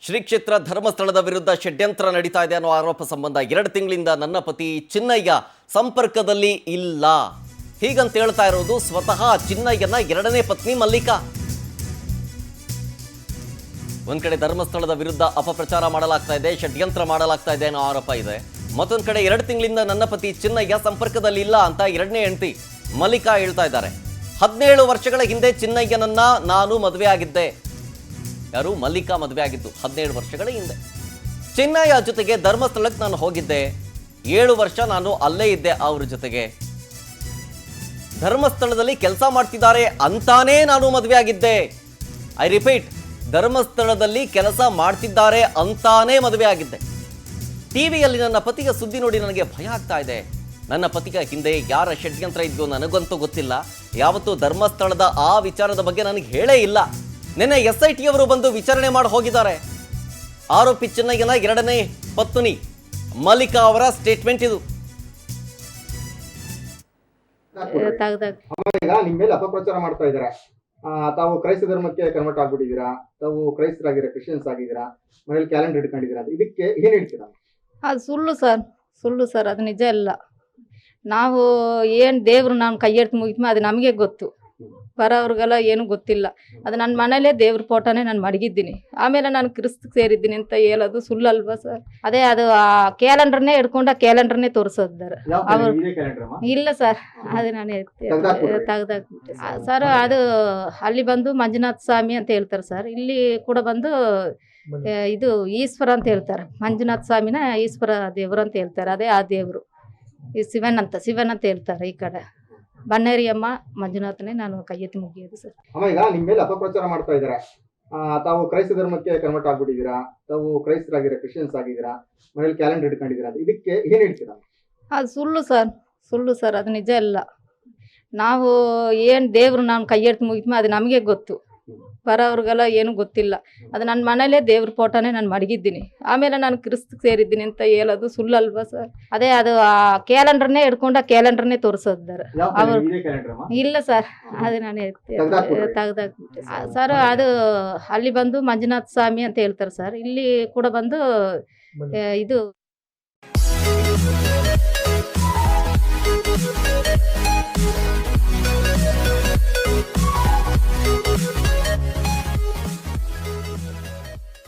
ಶ್ರೀ ಕ್ಷೇತ್ರ ಧರ್ಮಸ್ಥಳದ ವಿರುದ್ಧ ಷಡ್ಯಂತ್ರ ನಡೀತಾ ಇದೆ ಅನ್ನೋ ಆರೋಪ ಸಂಬಂಧ 2 ತಿಂಗಳಿಂದ ನನ್ನ ಪತಿ ಚಿನ್ನಯ್ಯ ಸಂಪರ್ಕದಲ್ಲಿ ಇಲ್ಲ ಹೀಗಂತ ಹೇಳ್ತಾ ಇರೋದು ಸ್ವತಃ ಚಿನ್ನಯ್ಯನ 2ನೇ ಪತ್ನಿ ಮಲ್ಲಿಕಾ. ಒಂದ್ ಕಡೆ ಧರ್ಮಸ್ಥಳದ ವಿರುದ್ಧ ಅಪಪ್ರಚಾರ ಮಾಡಲಾಗ್ತಾ ಇದೆ, ಷಡ್ಯಂತ್ರ ಮಾಡಲಾಗ್ತಾ ಇದೆ ಅನ್ನೋ ಆರೋಪ ಇದೆ. ಮತ್ತೊಂದು ಕಡೆ 2 ತಿಂಗಳಿಂದ ನನ್ನ ಪತಿ ಚಿನ್ನಯ್ಯ ಸಂಪರ್ಕದಲ್ಲಿ ಇಲ್ಲ ಅಂತ 2ನೇ ಹೆಂಡತಿ ಮಲ್ಲಿಕಾ ಹೇಳ್ತಾ ಇದ್ದಾರೆ. 17 ವರ್ಷಗಳ ಹಿಂದೆ ಚಿನ್ನಯ್ಯನನ್ನ ನಾನು ಮದುವೆ ಆಗಿದ್ದೆ. ಯಾರು? ಮಲ್ಲಿಕಾ ಮದುವೆ ಆಗಿದ್ದು 17 ವರ್ಷಗಳ ಹಿಂದೆ. ಚಿನ್ನಯ್ಯ ಜೊತೆಗೆ ಧರ್ಮಸ್ಥಳಕ್ಕೆ ನಾನು ಹೋಗಿದ್ದೆ. 7 ವರ್ಷ ನಾನು ಅಲ್ಲೇ ಇದ್ದೆ ಅವ್ರ ಜೊತೆಗೆ. ಧರ್ಮಸ್ಥಳದಲ್ಲಿ ಕೆಲಸ ಮಾಡ್ತಿದ್ದಾರೆ ಅಂತಾನೇ ನಾನು ಮದುವೆ ಆಗಿದ್ದೆ. ಐ ರಿಪೀಟ್, ಧರ್ಮಸ್ಥಳದಲ್ಲಿ ಕೆಲಸ ಮಾಡ್ತಿದ್ದಾರೆ ಅಂತಾನೇ ಮದುವೆ ಆಗಿದ್ದೆ. ಟಿವಿಯಲ್ಲಿ ನನ್ನ ಪತಿಗೆ ಸುದ್ದಿ ನೋಡಿ ನನಗೆ ಭಯ ಆಗ್ತಾ ಇದೆ. ನನ್ನ ಪತಿಗೆ ಹಿಂದೆ ಯಾರ ಷಡ್ಯಂತ್ರ ಇದ್ಯೋ ನನಗಂತೂ ಗೊತ್ತಿಲ್ಲ. ಯಾವತ್ತೂ ಧರ್ಮಸ್ಥಳದ ಆ ವಿಚಾರದ ಬಗ್ಗೆ ನನಗೆ ಹೇಳೇ ಇಲ್ಲ. ನಿನ್ನೆ SIT ಅವರು ಬಂದು ವಿಚಾರಣೆ ಮಾಡಿ ಹೋಗಿದ್ದಾರೆ. ಆರೋಪಿ ಚಿನ್ನಯ್ಯನ 2ನೇ ಪತ್ನಿ ಮಲ್ಲಿಕಾ ಅವರ ಸ್ಟೇಟ್ಮೆಂಟ್ ಇದು. ಈಗ ನಿಮ್ಮ ಮೇಲೆ ಅಪಪ್ರಚಾರ ಮಾಡ್ತಾ ಇದ್ದಾರೆ. ತಾವು ಕ್ರೈಸ್ತ ಧರ್ಮಕ್ಕೆ ಕನ್ವರ್ಟ್ ಆಗ್ಬಿಟ್ಟಿದ್ದೀರಾ, ತಾವು ಕ್ರೈಸ್ತರಾಗಿದ್ದೀರಾ, ಕ್ರಿಶ್ಚಿಯನ್ಸ್ ಆಗಿದ್ದೀರಾ, ಮನೇಲಿ ಕ್ಯಾಲೆಂಡರ್ ಇಟ್ಕೊಂಡಿದ್ದೀರಾ, ಇದಕ್ಕೆ ಏನ್ ಹೇಳ್ತೀರಾ? ಅದು ಸುಳ್ಳು ಸರ್, ಅದು ನಿಜ ಇಲ್ಲ. ನಾವು ಏನು ದೇವ್ರು ನಾನು ಕೈ ಎತ್ತಿ ಮುಗಿದ್ಮೆ ಅದು ನಮಗೆ ಗೊತ್ತು, ಬರೋವ್ರಿಗೆಲ್ಲ ಏನೂ ಗೊತ್ತಿಲ್ಲ. ಅದು ನನ್ನ ಮನೇಲೇ ದೇವ್ರ ಫೋಟೋನೇ ನಾನು ಮಡಗಿದ್ದೀನಿ. ಆಮೇಲೆ ನಾನು ಕ್ರಿಸ್ತಕ್ಕೆ ಸೇರಿದ್ದೀನಿ ಅಂತ ಹೇಳೋದು ಸುಳ್ಳಲ್ವಾ ಸರ್? ಅದೇ ಅದು ಆ ಕ್ಯಾಲೆಂಡರ್ನೇ ಹಿಡ್ಕೊಂಡು ಆ ಕ್ಯಾಲೆಂಡರ್ನೇ ತೋರಿಸೋದಾರೆ ಅವರು. ಇಲ್ಲ ಸರ್, ಅದು ನಾನು ತೆಗ್ದಾಕ್ಬಿಟ್ಟೆ ಸರ್. ಅದು ಅಲ್ಲಿ ಬಂದು ಮಂಜುನಾಥ ಸ್ವಾಮಿ ಅಂತ ಹೇಳ್ತಾರೆ ಸರ್, ಇಲ್ಲಿ ಕೂಡ ಬಂದು ಇದು ಈಶ್ವರ ಅಂತ ಹೇಳ್ತಾರೆ. ಮಂಜುನಾಥ ಸ್ವಾಮಿನ ಈಶ್ವರ ದೇವರು ಅಂತ ಹೇಳ್ತಾರೆ, ಅದೇ ಆ ದೇವರು. ಈ ಶಿವನ್ ಅಂತ ಹೇಳ್ತಾರೆ. ಈ ಕಡೆ ಬನ್ನೇರಿಯಮ್ಮ ಮಂಜುನಾಥನೇ ನಾನು ಕೈ ಎತ್ತಿ ಮುಗಿಯೋದು ಸರ್. ಅಮ್ಮ, ಈಗ ನಿಮ್ಮ ಮೇಲೆ ಅಪಪ್ರಚಾರ ಮಾಡ್ತಾ ಇದ್ದಾರೆ. ತಾವು ಕ್ರೈಸ್ತ ಧರ್ಮಕ್ಕೆ ಕನ್ವರ್ಟ್ ಆಗ್ಬಿಟ್ಟಿದ್ದೀರಾ, ತಾವು ಕ್ರೈಸ್ತರಾಗಿದ್ದೀರಾ, ಕ್ರಿಶ್ಚಿಯನ್ಸ್ ಆಗಿದ್ದೀರಾ, ಮನೇಲಿ ಕ್ಯಾಲೆಂಡರ್ ಇಟ್ಕೊಂಡಿದ್ದೀರಾ, ಇದಕ್ಕೆ ಏನ್ ಹೇಳ್ತೀರಾ? ಅದು ಸುಳ್ಳು ಸರ್, ಅದು ನಿಜ ಇಲ್ಲ. ನಾವು ಏನು ದೇವ್ರು ನಾನು ಕೈ ಎತ್ತಿ ಮುಗಿದ್ಮೆ ಅದು ನಮಗೆ ಗೊತ್ತು, ಬರೋವ್ರಿಗೆಲ್ಲ ಏನೂ ಗೊತ್ತಿಲ್ಲ. ಅದು ನನ್ನ ಮನೇಲೇ ದೇವ್ರ ಫೋಟೋನೇ ನಾನು ಮಡಗಿದ್ದೀನಿ. ಆಮೇಲೆ ನಾನು ಕ್ರಿಸ್ತಕ್ಕೆ ಸೇರಿದ್ದೀನಿ ಅಂತ ಹೇಳೋದು ಸುಳ್ಳಲ್ವಾ ಸರ್? ಅದೇ ಅದು ಆ ಕ್ಯಾಲೆಂಡರ್ನೇ ಹಿಡ್ಕೊಂಡು ಆ ಕ್ಯಾಲೆಂಡರ್ನೇ ತೋರಿಸೋದಾರೆ ಅವರು. ಇಲ್ಲ ಸರ್, ಅದು ನಾನು ತೆಗ್ದಾಕ್ಬಿಟ್ಟೆ ಸರ್. ಅದು ಅಲ್ಲಿ ಬಂದು ಮಂಜುನಾಥ ಸ್ವಾಮಿ ಅಂತ ಹೇಳ್ತಾರೆ ಸರ್, ಇಲ್ಲಿ ಕೂಡ ಬಂದು ಇದು